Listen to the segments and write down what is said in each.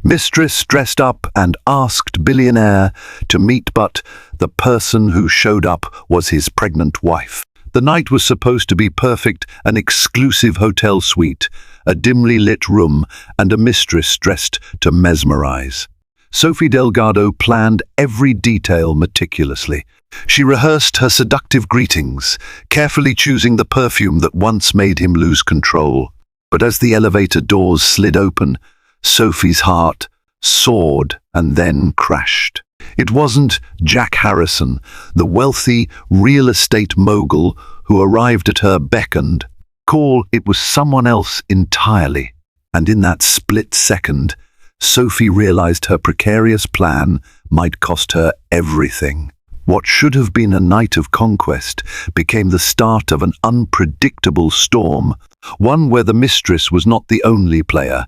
Mistress dressed up and asked Billionaire to meet, but the person who showed up was his pregnant wife. The night was supposed to be perfect, an exclusive hotel suite, a dimly lit room, and a mistress dressed to mesmerize. Sophie Delgado planned every detail meticulously. She rehearsed her seductive greetings, carefully choosing the perfume that once made him lose control. But as the elevator doors slid open, Sophie's heart soared and then crashed. It wasn't Jack Harrison, the wealthy real estate mogul who arrived at her beck and call. It was someone else entirely. And in that split second, Sophie realized her precarious plan might cost her everything. What should have been a night of conquest became the start of an unpredictable storm, one where the mistress was not the only player.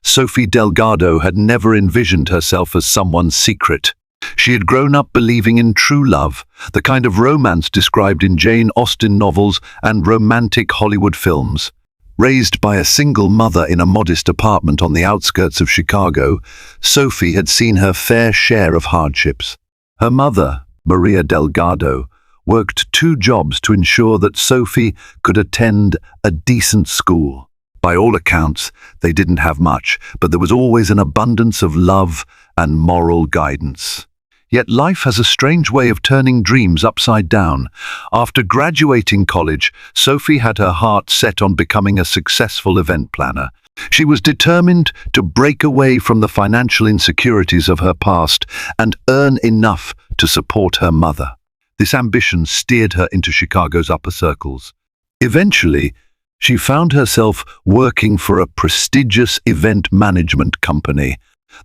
Sophie Delgado had never envisioned herself as someone's secret. She had grown up believing in true love, the kind of romance described in Jane Austen novels and romantic Hollywood films. Raised by a single mother in a modest apartment on the outskirts of Chicago, Sophie had seen her fair share of hardships. Her mother, Maria Delgado, worked 2 jobs to ensure that Sophie could attend a decent school. By all accounts, they didn't have much, but there was always an abundance of love and moral guidance. Yet life has a strange way of turning dreams upside down. After graduating college, Sophie had her heart set on becoming a successful event planner. She was determined to break away from the financial insecurities of her past and earn enough to support her mother. This ambition steered her into Chicago's upper circles. Eventually, she found herself working for a prestigious event management company,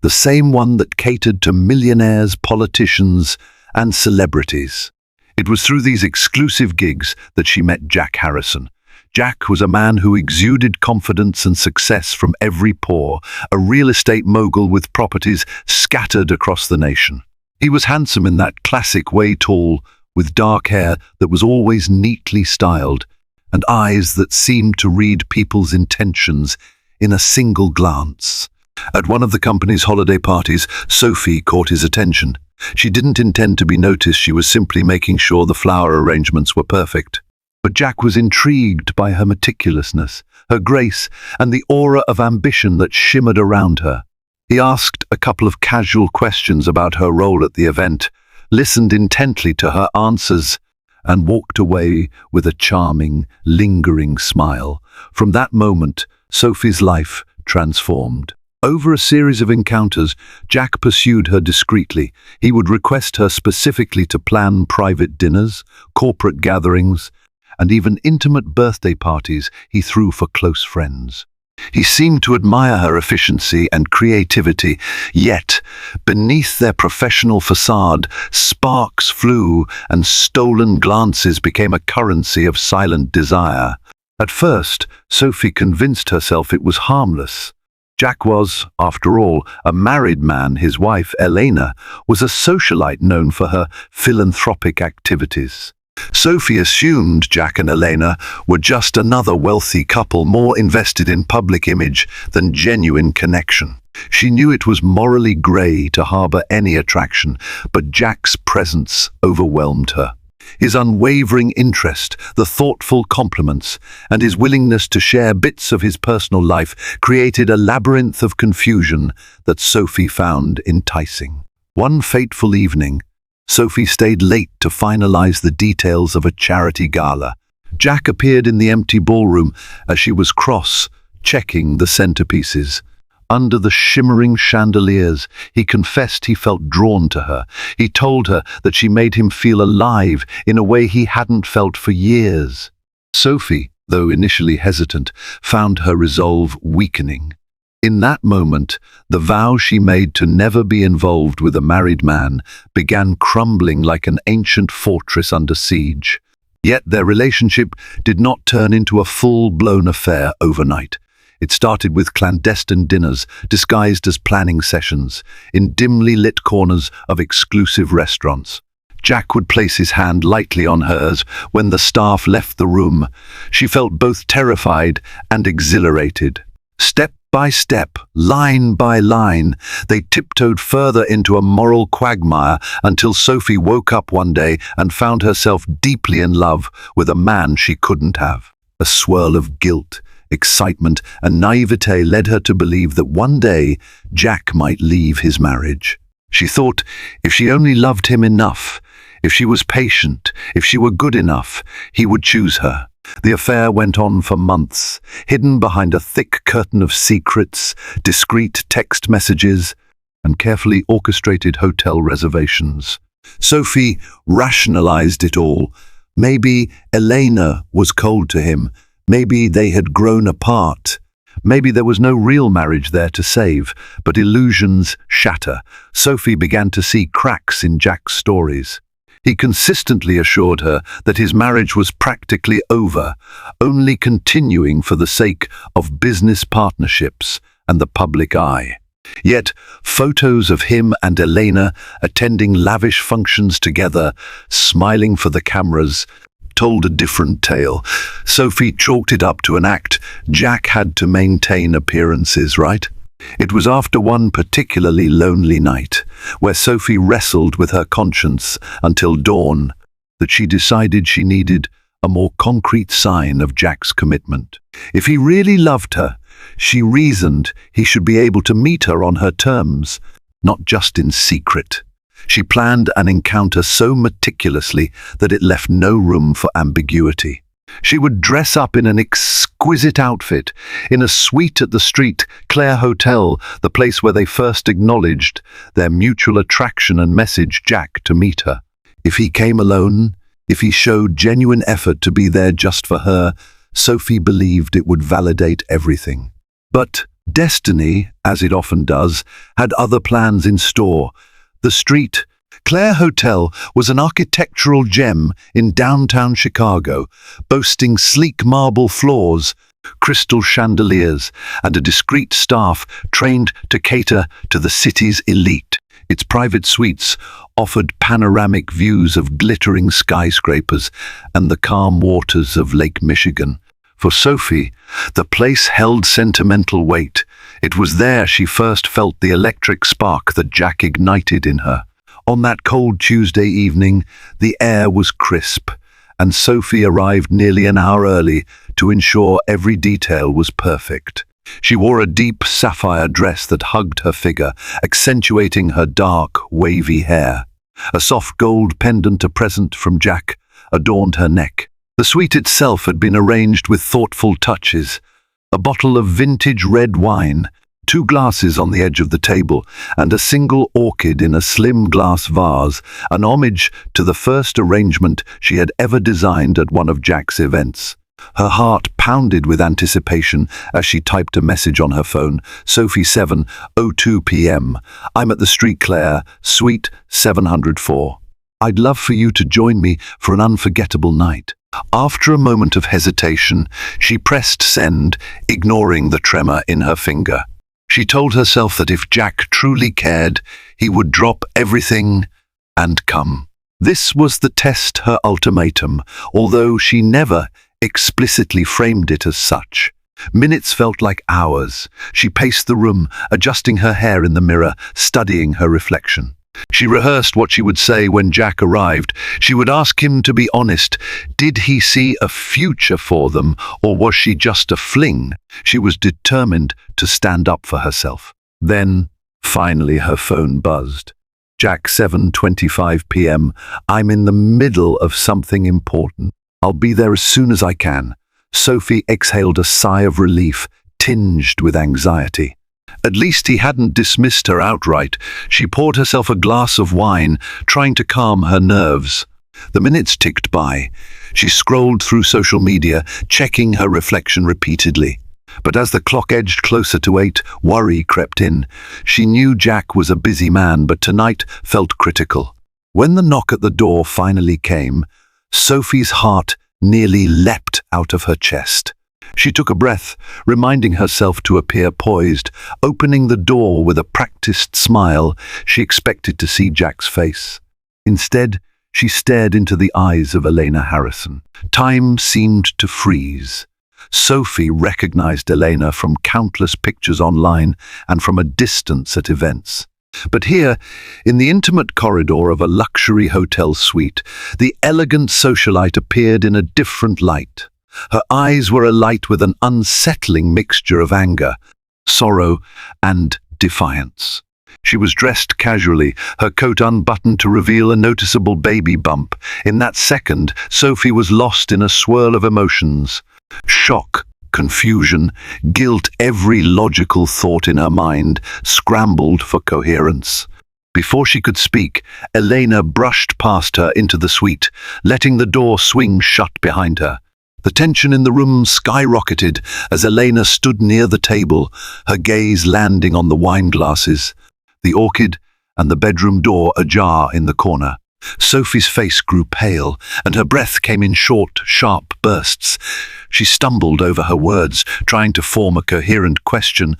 the same one that catered to millionaires, politicians, and celebrities. It was through these exclusive gigs that she met Jack Harrison. Jack was a man who exuded confidence and success from every pore, a real estate mogul with properties scattered across the nation. He was handsome in that classic way, tall, with dark hair that was always neatly styled, and eyes that seemed to read people's intentions in a single glance. At one of the company's holiday parties, Sophie caught his attention. She didn't intend to be noticed, she was simply making sure the flower arrangements were perfect. But Jack was intrigued by her meticulousness, her grace, and the aura of ambition that shimmered around her. He asked a couple of casual questions about her role at the event, listened intently to her answers, and walked away with a charming, lingering smile. From that moment, Sophie's life transformed. Over a series of encounters, Jack pursued her discreetly. He would request her specifically to plan private dinners, corporate gatherings, and even intimate birthday parties he threw for close friends. He seemed to admire her efficiency and creativity, yet, beneath their professional facade, sparks flew and stolen glances became a currency of silent desire. At first, Sophie convinced herself it was harmless. Jack was, after all, a married man. His wife, Elena, was a socialite known for her philanthropic activities. Sophie assumed Jack and Elena were just another wealthy couple more invested in public image than genuine connection. She knew it was morally grey to harbour any attraction, but Jack's presence overwhelmed her. His unwavering interest, the thoughtful compliments, and his willingness to share bits of his personal life created a labyrinth of confusion that Sophie found enticing. One fateful evening, Sophie stayed late to finalize the details of a charity gala. Jack appeared in the empty ballroom as she was cross-checking the centerpieces. Under the shimmering chandeliers, he confessed he felt drawn to her. He told her that she made him feel alive in a way he hadn't felt for years. Sophie, though initially hesitant, found her resolve weakening. In that moment, the vow she made to never be involved with a married man began crumbling like an ancient fortress under siege. Yet their relationship did not turn into a full-blown affair overnight. It started with clandestine dinners, disguised as planning sessions, in dimly lit corners of exclusive restaurants. Jack would place his hand lightly on hers when the staff left the room. She felt both terrified and exhilarated. Step by step, line by line, they tiptoed further into a moral quagmire until Sophie woke up one day and found herself deeply in love with a man she couldn't have. A swirl of guilt, excitement, and naivete led her to believe that one day Jack might leave his marriage. She thought if she only loved him enough, if she was patient, if she were good enough, he would choose her. The affair went on for months, hidden behind a thick curtain of secrets, discreet text messages, and carefully orchestrated hotel reservations. Sophie rationalized it all. Maybe Elena was cold to him. Maybe they had grown apart. Maybe there was no real marriage there to save, but illusions shatter. Sophie began to see cracks in Jack's stories. He consistently assured her that his marriage was practically over, only continuing for the sake of business partnerships and the public eye. Yet, photos of him and Elena attending lavish functions together, smiling for the cameras, told a different tale. Sophie chalked it up to an act. Jack had to maintain appearances, right? It was after one particularly lonely night, where Sophie wrestled with her conscience until dawn, that she decided she needed a more concrete sign of Jack's commitment. If he really loved her, she reasoned he should be able to meet her on her terms, not just in secret. She planned an encounter so meticulously that it left no room for ambiguity. She would dress up in an exquisite outfit, in a suite at the Street Claire Hotel, the place where they first acknowledged their mutual attraction, and message Jack to meet her. If he came alone, if he showed genuine effort to be there just for her, Sophie believed it would validate everything. But destiny, as it often does, had other plans in store. The Street Claire Hotel was an architectural gem in downtown Chicago, boasting sleek marble floors, crystal chandeliers, and a discreet staff trained to cater to the city's elite. Its private suites offered panoramic views of glittering skyscrapers and the calm waters of Lake Michigan. For Sophie, the place held sentimental weight. It was there she first felt the electric spark that Jack ignited in her. On that cold Tuesday evening, the air was crisp, and Sophie arrived nearly an hour early to ensure every detail was perfect. She wore a deep sapphire dress that hugged her figure, accentuating her dark, wavy hair. A soft gold pendant, a present from Jack, adorned her neck. The suite itself had been arranged with thoughtful touches. A bottle of vintage red wine, 2 glasses on the edge of the table, and a single orchid in a slim glass vase, an homage to the first arrangement she had ever designed at one of Jack's events. Her heart pounded with anticipation as she typed a message on her phone. Sophie, 7:02 p.m. I'm at the Street Claire, Suite 704. I'd love for you to join me for an unforgettable night. After a moment of hesitation, she pressed send, ignoring the tremor in her finger. She told herself that if Jack truly cared, he would drop everything and come. This was the test, her ultimatum, although she never explicitly framed it as such. Minutes felt like hours. She paced the room, adjusting her hair in the mirror, studying her reflection. She rehearsed what she would say when Jack arrived. She would ask him to be honest. Did he see a future for them, or was she just a fling? She was determined to stand up for herself. Then, finally, her phone buzzed. Jack, 7:25 p.m. I'm in the middle of something important. I'll be there as soon as I can. Sophie exhaled a sigh of relief, tinged with anxiety. At least he hadn't dismissed her outright. She poured herself a glass of wine, trying to calm her nerves. The minutes ticked by. She scrolled through social media, checking her reflection repeatedly. But as the clock edged closer to 8, worry crept in. She knew Jack was a busy man, but tonight felt critical. When the knock at the door finally came, Sophie's heart nearly leapt out of her chest. She took a breath, reminding herself to appear poised. Opening the door with a practiced smile, she expected to see Jack's face. Instead, she stared into the eyes of Elena Harrison. Time seemed to freeze. Sophie recognized Elena from countless pictures online and from a distance at events. But here, in the intimate corridor of a luxury hotel suite, the elegant socialite appeared in a different light. Her eyes were alight with an unsettling mixture of anger, sorrow, and defiance. She was dressed casually, her coat unbuttoned to reveal a noticeable baby bump. In that second, Sophie was lost in a swirl of emotions. Shock, confusion, guilt, every logical thought in her mind scrambled for coherence. Before she could speak, Elena brushed past her into the suite, letting the door swing shut behind her. The tension in the room skyrocketed as Elena stood near the table, her gaze landing on the wine glasses, the orchid, and the bedroom door ajar in the corner. Sophie's face grew pale, and her breath came in short, sharp bursts. She stumbled over her words, trying to form a coherent question.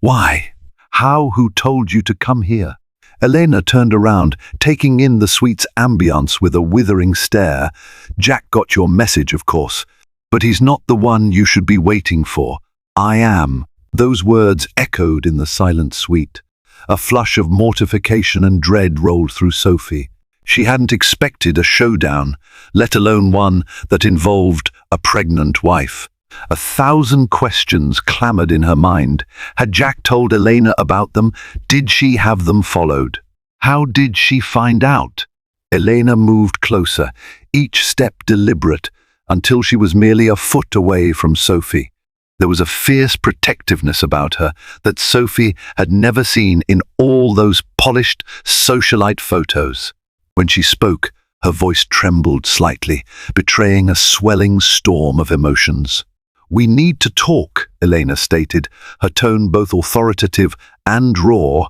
Why? How? Who told you to come here? Elena turned around, taking in the suite's ambience with a withering stare. Jack got your message, of course, but he's not the one you should be waiting for. I am. Those words echoed in the silent suite. A flush of mortification and dread rolled through Sophie. She hadn't expected a showdown, let alone one that involved a pregnant wife. 1,000 questions clamored in her mind. Had Jack told Elena about them? Did she have them followed? How did she find out? Elena moved closer, each step deliberate, until she was merely a foot away from Sophie. There was a fierce protectiveness about her that Sophie had never seen in all those polished socialite photos. When she spoke, her voice trembled slightly, betraying a swelling storm of emotions. We need to talk, Elena stated, her tone both authoritative and raw,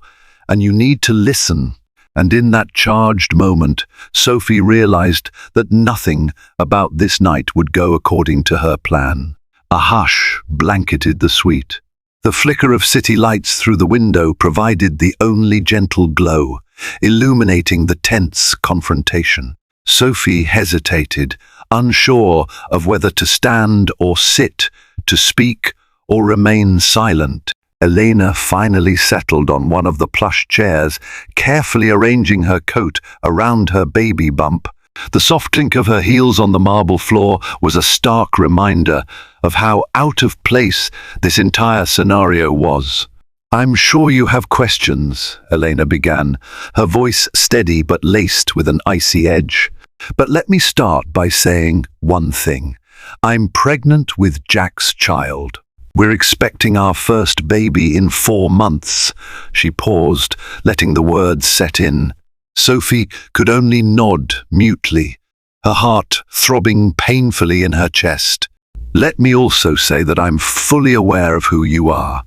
and you need to listen. And in that charged moment, Sophie realized that nothing about this night would go according to her plan. A hush blanketed the suite. The flicker of city lights through the window provided the only gentle glow, illuminating the tense confrontation. Sophie hesitated, unsure of whether to stand or sit, to speak or remain silent. Elena finally settled on one of the plush chairs, carefully arranging her coat around her baby bump. The soft clink of her heels on the marble floor was a stark reminder of how out of place this entire scenario was. I'm sure you have questions, Elena began, her voice steady but laced with an icy edge. But let me start by saying one thing. I'm pregnant with Jack's child. We're expecting our first baby in 4 months. She paused, letting the words set in. Sophie could only nod mutely, her heart throbbing painfully in her chest. Let me also say that I'm fully aware of who you are.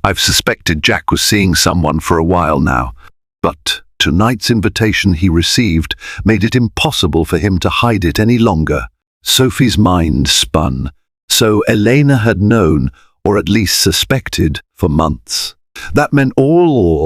I've suspected Jack was seeing someone for a while now, but tonight's invitation he received made it impossible for him to hide it any longer. Sophie's mind spun. So Elena had known, or at least suspected, for months. That meant all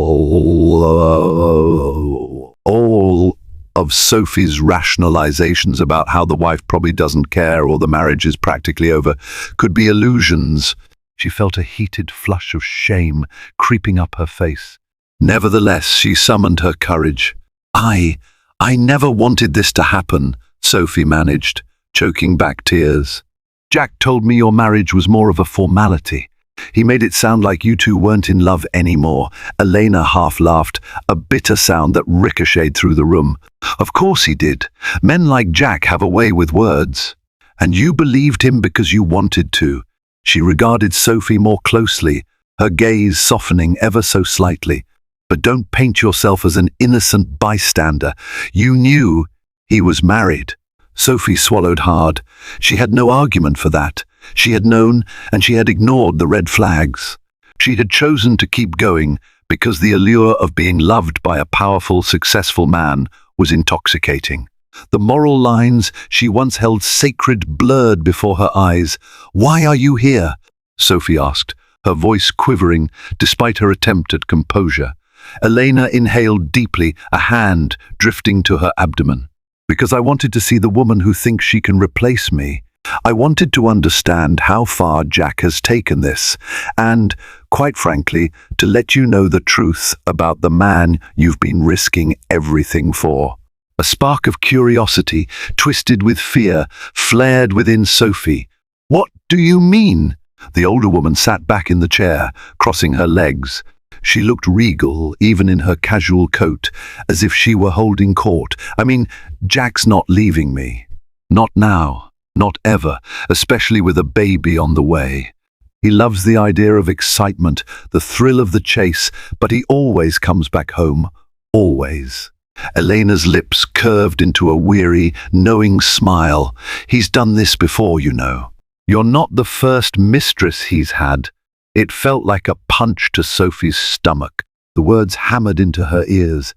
of Sophie's rationalizations about how the wife probably doesn't care or the marriage is practically over could be illusions. She felt a heated flush of shame creeping up her face. Nevertheless, she summoned her courage. I never wanted this to happen, Sophie managed, choking back tears. Jack told me your marriage was more of a formality. He made it sound like you two weren't in love anymore. Elena half laughed, a bitter sound that ricocheted through the room. Of course he did. Men like Jack have a way with words. And you believed him because you wanted to. She regarded Sophie more closely, her gaze softening ever so slightly. But don't paint yourself as an innocent bystander. You knew he was married. Sophie swallowed hard. She had no argument for that. She had known, and she had ignored the red flags. She had chosen to keep going because the allure of being loved by a powerful, successful man was intoxicating. The moral lines she once held sacred blurred before her eyes. "Why are you here?" Sophie asked, her voice quivering despite her attempt at composure. Elena inhaled deeply, a hand drifting to her abdomen. "Because I wanted to see the woman who thinks she can replace me. I wanted to understand how far Jack has taken this, and, quite frankly, to let you know the truth about the man you've been risking everything for. A spark of curiosity, twisted with fear, flared within Sophie. What do you mean? The older woman sat back in the chair, crossing her legs. She looked regal, even in her casual coat, as if she were holding court. I mean, Jack's not leaving me. Not now. Not ever, especially with a baby on the way. He loves the idea of excitement, the thrill of the chase, but he always comes back home. Always. Elena's lips curved into a weary, knowing smile. He's done this before, you know. You're not the first mistress he's had. It felt like a punch to Sophie's stomach. The words hammered into her ears.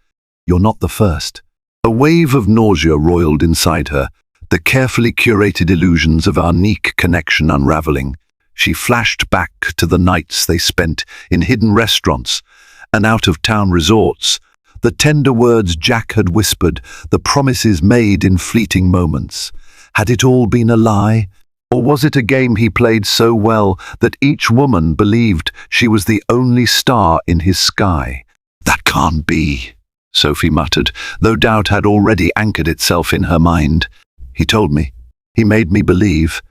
You're not the first. A wave of nausea roiled inside her, the carefully curated illusions of our unique connection unraveling. She flashed back to the nights they spent in hidden restaurants and out-of-town resorts, the tender words Jack had whispered, the promises made in fleeting moments. Had it all been a lie? Or was it a game he played so well that each woman believed she was the only star in his sky? That can't be, Sophie muttered, though doubt had already anchored itself in her mind. He told me. He made me believe.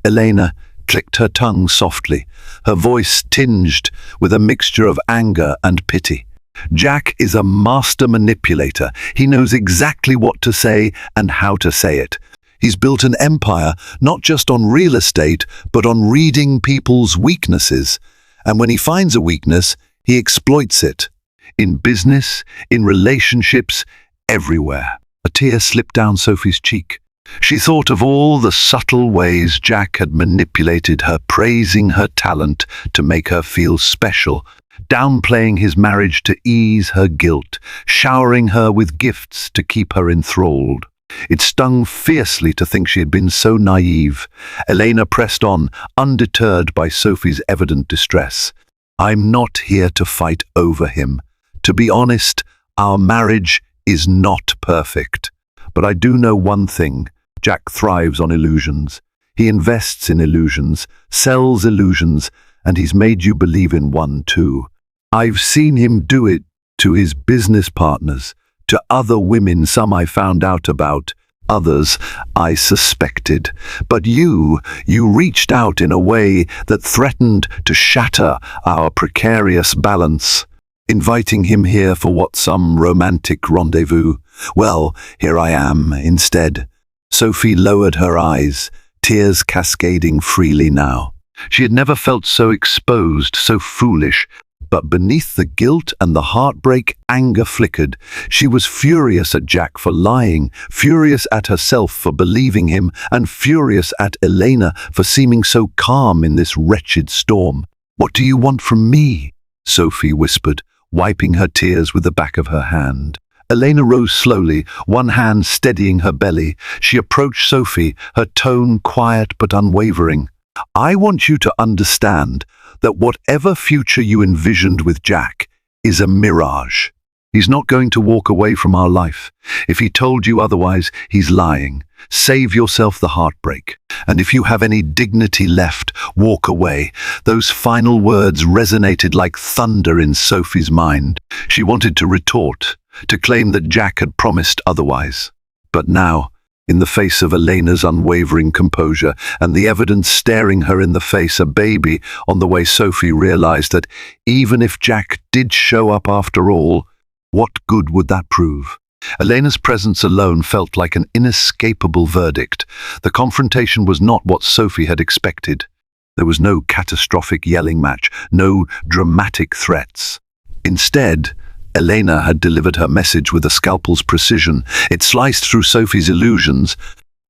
Elena clicked her tongue softly, her voice tinged with a mixture of anger and pity. Jack is a master manipulator. He knows exactly what to say and how to say it. He's built an empire not just on real estate, but on reading people's weaknesses. And when he finds a weakness, he exploits it. In business, in relationships, everywhere. A tear slipped down Sophie's cheek. She thought of all the subtle ways Jack had manipulated her, praising her talent to make her feel special, downplaying his marriage to ease her guilt, showering her with gifts to keep her enthralled. It stung fiercely to think she had been so naive. Elena pressed on, undeterred by Sophie's evident distress. I'm not here to fight over him. To be honest, our marriage is not perfect. But I do know one thing. Jack thrives on illusions. He invests in illusions, sells illusions, and he's made you believe in one too. I've seen him do it to his business partners, to other women, some I found out about, others I suspected. But you reached out in a way that threatened to shatter our precarious balance, inviting him here for what, some romantic rendezvous. Well, here I am instead. Sophie lowered her eyes, tears cascading freely now. She had never felt so exposed, so foolish. But beneath the guilt and the heartbreak, anger flickered. She was furious at Jack for lying, furious at herself for believing him, and furious at Elena for seeming so calm in this wretched storm. What do you want from me? Sophie whispered, wiping her tears with the back of her hand. Elena rose slowly, one hand steadying her belly. She approached Sophie, her tone quiet but unwavering. I want you to understand that whatever future you envisioned with Jack is a mirage. He's not going to walk away from our life. If he told you otherwise, he's lying. Save yourself the heartbreak. And if you have any dignity left, walk away. Those final words resonated like thunder in Sophie's mind. She wanted to retort, to claim that Jack had promised otherwise. But now, in the face of Elena's unwavering composure and the evidence staring her in the face, a baby on the way, Sophie realized that even if Jack did show up after all, what good would that prove? Elena's presence alone felt like an inescapable verdict. The confrontation was not what Sophie had expected. There was no catastrophic yelling match, no dramatic threats. Instead, Elena had delivered her message with a scalpel's precision. It sliced through Sophie's illusions,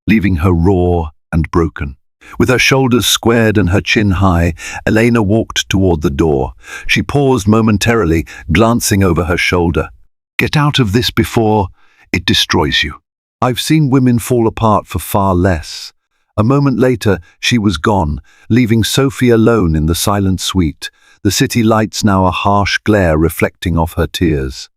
leaving her raw and broken. With her shoulders squared and her chin high, Elena walked toward the door. She paused momentarily, glancing over her shoulder. Get out of this before it destroys you. I've seen women fall apart for far less. A moment later, she was gone, leaving Sophie alone in the silent suite, the city lights now a harsh glare reflecting off her tears.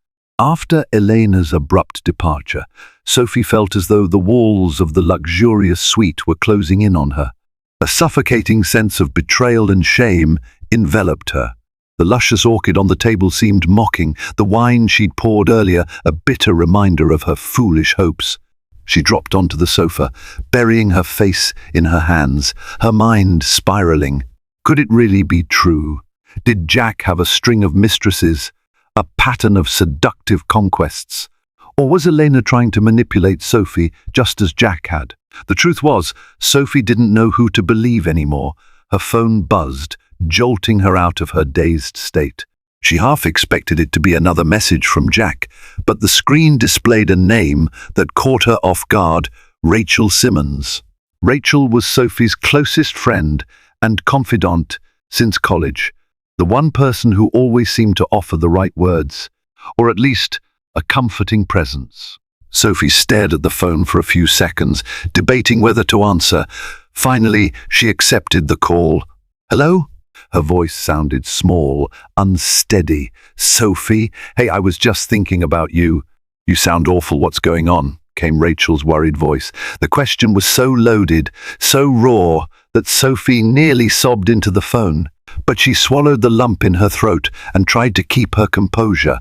After Elena's abrupt departure, Sophie felt as though the walls of the luxurious suite were closing in on her. A suffocating sense of betrayal and shame enveloped her. The luscious orchid on the table seemed mocking, the wine she'd poured earlier a bitter reminder of her foolish hopes. She dropped onto the sofa, burying her face in her hands, her mind spiraling. Could it really be true? Did Jack have a string of mistresses, a pattern of seductive conquests? Or was Elena trying to manipulate Sophie just as Jack had? The truth was, Sophie didn't know who to believe anymore. Her phone buzzed, jolting her out of her dazed state. She half expected it to be another message from Jack, but the screen displayed a name that caught her off guard: Rachel Simmons. Rachel was Sophie's closest friend and confidant since college, the one person who always seemed to offer the right words, or at least a comforting presence. Sophie stared at the phone for a few seconds, debating whether to answer. Finally, she accepted the call. "Hello?" Her voice sounded small, unsteady. "Sophie? Hey, I was just thinking about you." "You sound awful. What's going on?" came Rachel's worried voice. The question was so loaded, so raw, that Sophie nearly sobbed into the phone. But she swallowed the lump in her throat and tried to keep her composure.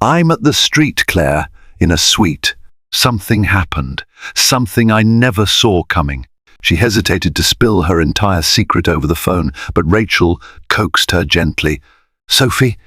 "I'm at the street, Claire, in a suite. Something happened, something I never saw coming." She hesitated to spill her entire secret over the phone, but Rachel coaxed her gently. "Sophie,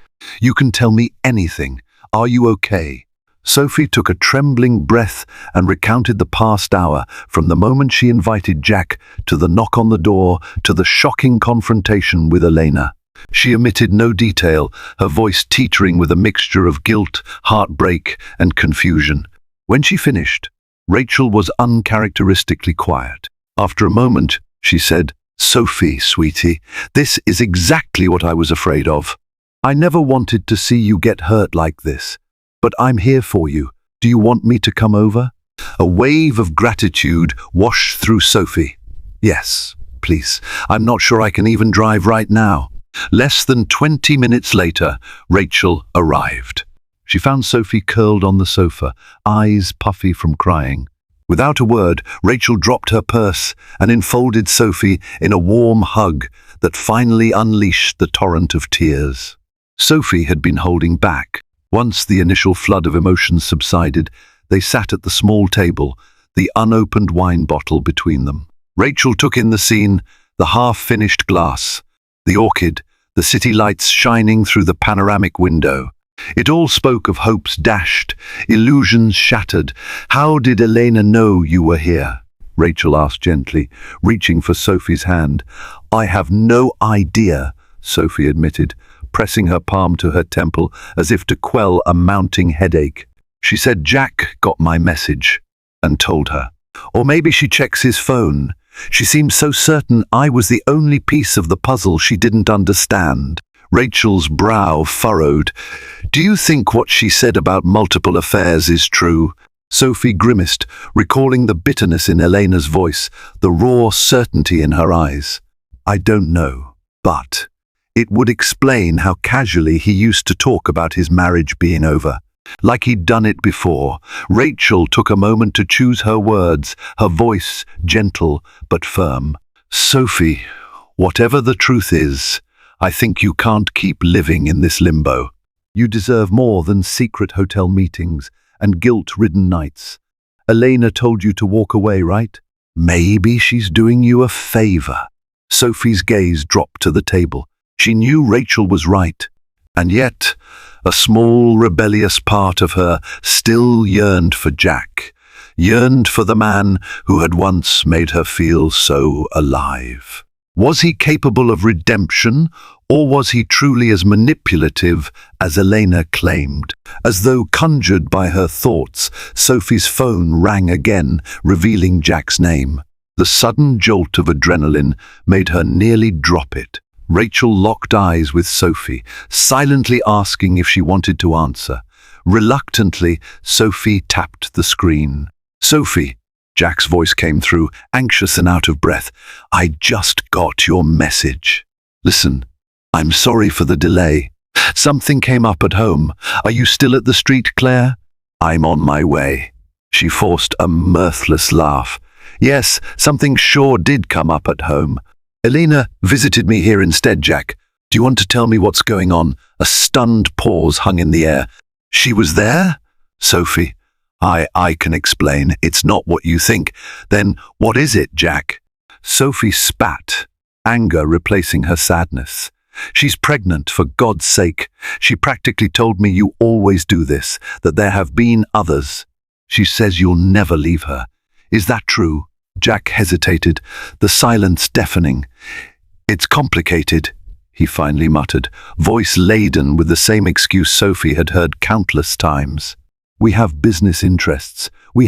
you can tell me anything. Are you okay?" Sophie took a trembling breath and recounted the past hour, from the moment she invited Jack, to the knock on the door, to the shocking confrontation with Elena. She omitted no detail, her voice teetering with a mixture of guilt, heartbreak, and confusion. When she finished, Rachel was uncharacteristically quiet. After a moment, she said, "Sophie, sweetie, this is exactly what I was afraid of. I never wanted to see you get hurt like this, but I'm here for you. Do you want me to come over?" A wave of gratitude washed through Sophie. "Yes, please. I'm not sure I can even drive right now." Less than 20 minutes later, Rachel arrived. She found Sophie curled on the sofa, eyes puffy from crying. Without a word, Rachel dropped her purse and enfolded Sophie in a warm hug that finally unleashed the torrent of tears. Sophie had been holding back. Once the initial flood of emotions subsided, they sat at the small table, the unopened wine bottle between them. Rachel took in the scene, the half-finished glass, the orchid, the city lights shining through the panoramic window. It all spoke of hopes dashed, illusions shattered. "How did Elena know you were here?" Rachel asked gently, reaching for Sophie's hand. "I have no idea," Sophie admitted, pressing her palm to her temple as if to quell a mounting headache. "She said Jack got my message and told her. Or maybe she checks his phone. She seemed so certain I was the only piece of the puzzle she didn't understand." Rachel's brow furrowed. "Do you think what she said about multiple affairs is true?" Sophie grimaced, recalling the bitterness in Elena's voice, the raw certainty in her eyes. "I don't know, but it would explain how casually he used to talk about his marriage being over. Like he'd done it before." Rachel took a moment to choose her words, her voice gentle but firm. "Sophie, whatever the truth is, I think you can't keep living in this limbo. You deserve more than secret hotel meetings and guilt-ridden nights. Elena told you to walk away, right? Maybe she's doing you a favor." Sophie's gaze dropped to the table. She knew Rachel was right, and yet a small, rebellious part of her still yearned for Jack, yearned for the man who had once made her feel so alive. Was he capable of redemption, or was he truly as manipulative as Elena claimed? As though conjured by her thoughts, Sophie's phone rang again, revealing Jack's name. The sudden jolt of adrenaline made her nearly drop it. Rachel locked eyes with Sophie, silently asking if she wanted to answer. Reluctantly, Sophie tapped the screen. "Sophie," Jack's voice came through, anxious and out of breath. "I just got your message. Listen, I'm sorry for the delay. Something came up at home. Are you still at the street, Claire? I'm on my way. She forced a mirthless laugh. Yes, something sure did come up at home. Elena visited me here instead, Jack. Do you want to tell me what's going on? A stunned pause hung in the air. She was there? Sophie. I can explain. It's not what you think. Then what is it, Jack? Sophie spat, anger replacing her sadness. She's pregnant, for God's sake. She practically told me you always do this, that there have been others. She says you'll never leave her. Is that true? Jack hesitated, the silence deafening. It's complicated, he finally muttered, voice laden with the same excuse Sophie had heard countless times. We have business interests. You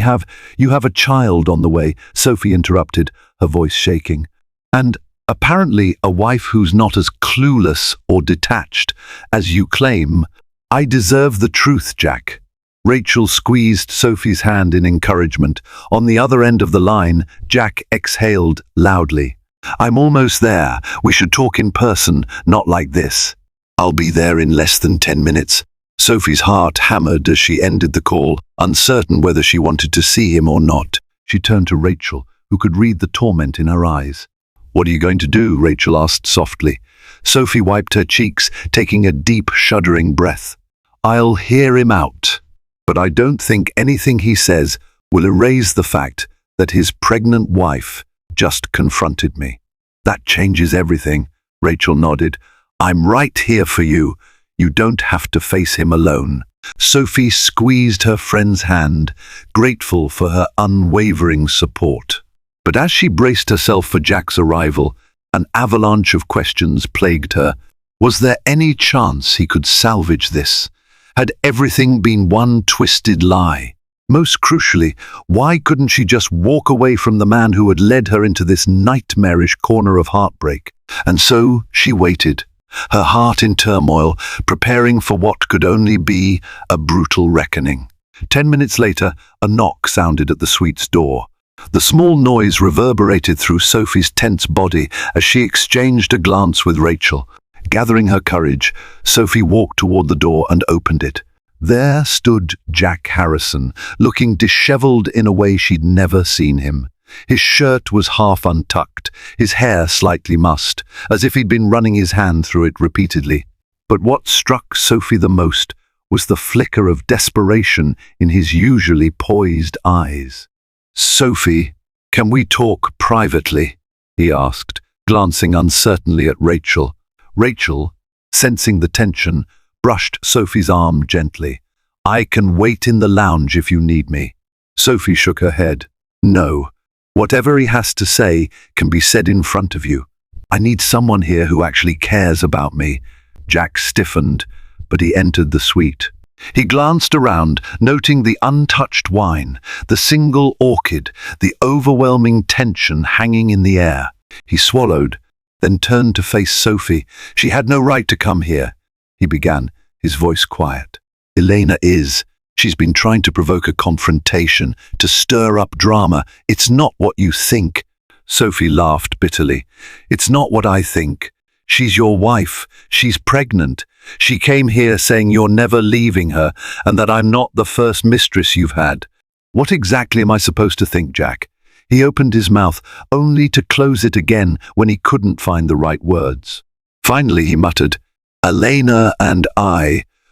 have a child on the way, Sophie interrupted, her voice shaking. And apparently a wife who's not as clueless or detached as you claim. I deserve the truth, Jack. Rachel squeezed Sophie's hand in encouragement. On the other end of the line, Jack exhaled loudly. I'm almost there. We should talk in person, not like this. I'll be there in less than 10 minutes. Sophie's heart hammered as she ended the call, uncertain whether she wanted to see him or not. She turned to Rachel, who could read the torment in her eyes. What are you going to do? Rachel asked softly. Sophie wiped her cheeks, taking a deep, shuddering breath. I'll hear him out, but I don't think anything he says will erase the fact that his pregnant wife just confronted me. That changes everything, Rachel nodded. I'm right here for you. You don't have to face him alone. Sophie squeezed her friend's hand, grateful for her unwavering support. But as she braced herself for Jack's arrival, an avalanche of questions plagued her. Was there any chance he could salvage this? Had everything been one twisted lie? Most crucially, why couldn't she just walk away from the man who had led her into this nightmarish corner of heartbreak? And so she waited, her heart in turmoil, preparing for what could only be a brutal reckoning. 10 minutes later, a knock sounded at the suite's door. The small noise reverberated through Sophie's tense body as she exchanged a glance with Rachel. Gathering her courage, Sophie walked toward the door and opened it. There stood Jack Harrison, looking disheveled in a way she'd never seen him. His shirt was half untucked, his hair slightly mussed, as if he'd been running his hand through it repeatedly. But what struck Sophie the most was the flicker of desperation in his usually poised eyes. Sophie, can we talk privately? He asked, glancing uncertainly at Rachel. Rachel, sensing the tension, brushed Sophie's arm gently. I can wait in the lounge if you need me. Sophie shook her head. No. Whatever he has to say can be said in front of you. I need someone here who actually cares about me. Jack stiffened, but he entered the suite. He glanced around, noting the untouched wine, the single orchid, the overwhelming tension hanging in the air. He swallowed, then turned to face Sophie. She had no right to come here, he began, his voice quiet. Elena is. She's been trying to provoke a confrontation, to stir up drama. It's not what you think. Sophie laughed bitterly. It's not what I think. She's your wife. She's pregnant. She came here saying you're never leaving her and that I'm not the first mistress you've had. What exactly am I supposed to think, Jack? He opened his mouth, only to close it again when he couldn't find the right words. Finally, he muttered, Elena and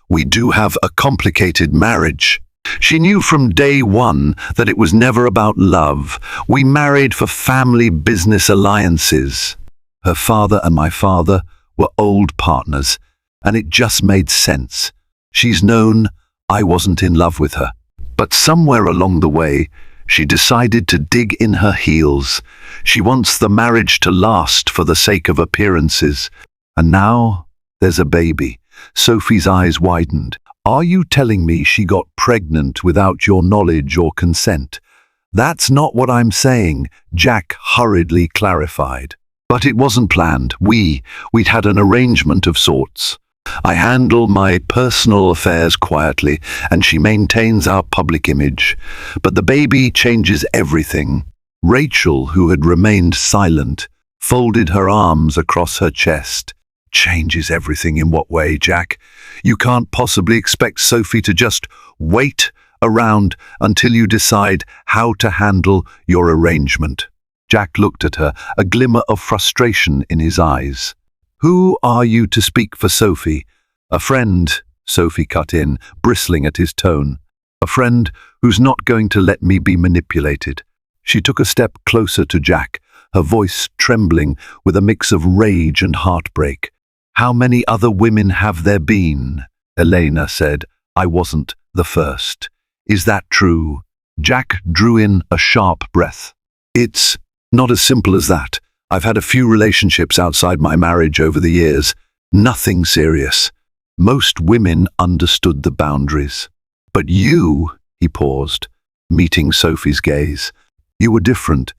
we do have a complicated marriage. She knew from day one that it was never about love. We married for family business alliances. Her father and my father were old partners, and it just made sense. She's known I wasn't in love with her. But somewhere along the way, she decided to dig in her heels. She wants the marriage to last for the sake of appearances. And now there's a baby. Sophie's eyes widened. Are you telling me she got pregnant without your knowledge or consent? That's not what I'm saying, Jack hurriedly clarified. But it wasn't planned. We'd had an arrangement of sorts. I handle my personal affairs quietly, and she maintains our public image. But the baby changes everything. Rachel, who had remained silent, folded her arms across her chest. changes everything. In what way, Jack? You can't possibly expect Sophie to just wait around until you decide how to handle your arrangement. Jack looked at her, a glimmer of frustration in his eyes. Who are you to speak for Sophie? A friend, Sophie cut in, bristling at his tone. A friend who's not going to let me be manipulated. She took a step closer to Jack, her voice trembling with a mix of rage and heartbreak. How many other women have there been? Elena said. I wasn't the first. Is that true? Jack drew in a sharp breath. It's not as simple as that. I've had a few relationships outside my marriage over the years. Nothing serious. Most women understood the boundaries. But you, he paused, meeting Sophie's gaze. You were different.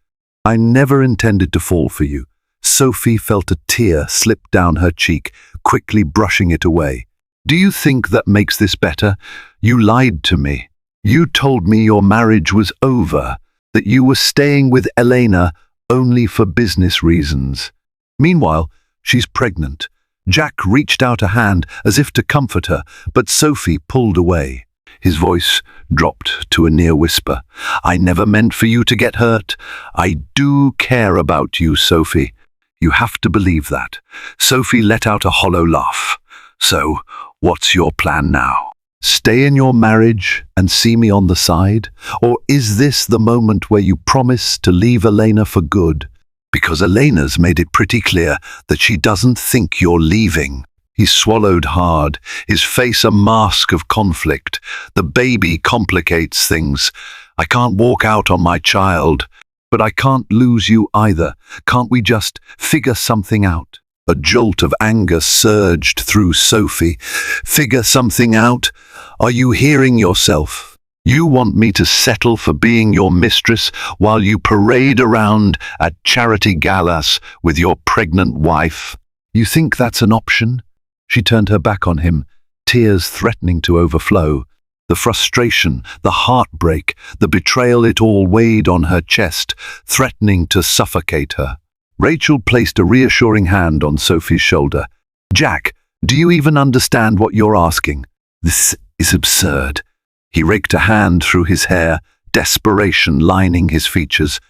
I never intended to fall for you. Sophie felt a tear slip down her cheek, quickly brushing it away. Do you think that makes this better? You lied to me. You told me your marriage was over, that you were staying with Elena only for business reasons. Meanwhile, she's pregnant. Jack reached out a hand as if to comfort her, but Sophie pulled away. His voice dropped to a near whisper. I never meant for you to get hurt. I do care about you, Sophie. You have to believe that. Sophie let out a hollow laugh. So, what's your plan now? Stay in your marriage and see me on the side? Or is this the moment where you promise to leave Elena for good? Because Elena's made it pretty clear that she doesn't think you're leaving. He swallowed hard, his face a mask of conflict. The baby complicates things. I can't walk out on my child, but I can't lose you either. Can't we just figure something out? A jolt of anger surged through Sophie. Figure something out? Are you hearing yourself? You want me to settle for being your mistress while you parade around at charity galas with your pregnant wife? You think that's an option? She turned her back on him, tears threatening to overflow. The frustration, the heartbreak, the betrayal, it all weighed on her chest, threatening to suffocate her. Rachel placed a reassuring hand on Sophie's shoulder. Jack, do you even understand what you're asking? This is absurd. He raked a hand through his hair, desperation lining his features.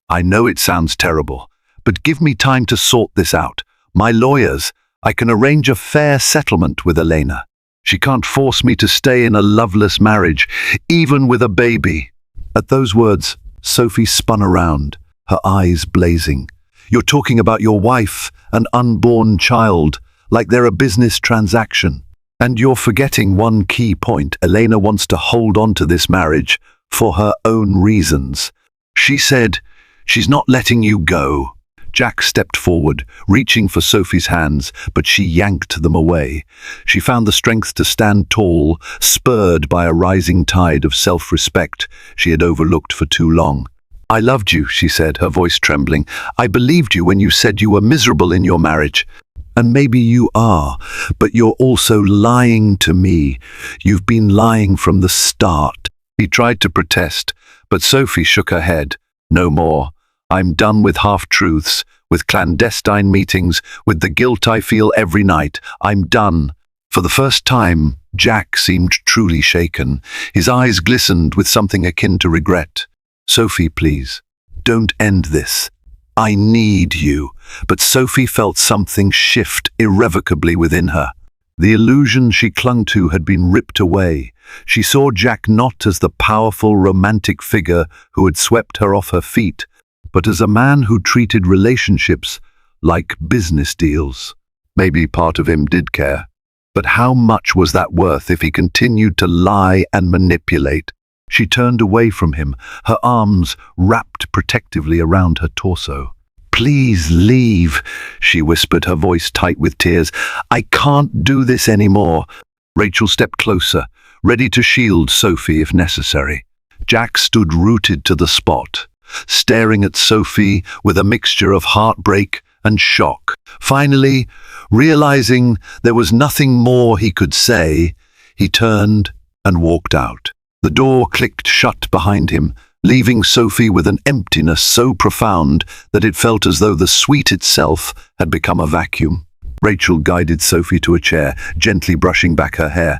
I know it sounds terrible, but give me time to sort this out. My lawyers, I can arrange a fair settlement with Elena. She can't force me to stay in a loveless marriage, even with a baby. At those words, Sophie spun around, her eyes blazing. You're talking about your wife, an unborn child, like they're a business transaction. And you're forgetting one key point. Elena wants to hold on to this marriage for her own reasons. She said, she's not letting you go. Jack stepped forward, reaching for Sophie's hands, but she yanked them away. She found the strength to stand tall, spurred by a rising tide of self-respect she had overlooked for too long. I loved you, she said, her voice trembling. I believed you when you said you were miserable in your marriage. And maybe you are, but you're also lying to me. You've been lying from the start. He tried to protest, but Sophie shook her head. No more. I'm done with half-truths, with clandestine meetings, with the guilt I feel every night. I'm done. For the first time, Jack seemed truly shaken. His eyes glistened with something akin to regret. Sophie, please, don't end this. I need you. But Sophie felt something shift irrevocably within her. The illusion she clung to had been ripped away. She saw Jack not as the powerful romantic figure who had swept her off her feet, but as a man who treated relationships like business deals. Maybe part of him did care. But how much was that worth if he continued to lie and manipulate? She turned away from him, her arms wrapped protectively around her torso. Please leave, she whispered, her voice tight with tears. I can't do this anymore. Rachel stepped closer, ready to shield Sophie if necessary. Jack stood rooted to the spot, staring at Sophie with a mixture of heartbreak and shock. Finally, realizing there was nothing more he could say, he turned and walked out. The door clicked shut behind him, leaving Sophie with an emptiness so profound that it felt as though the suite itself had become a vacuum. Rachel guided Sophie to a chair, gently brushing back her hair.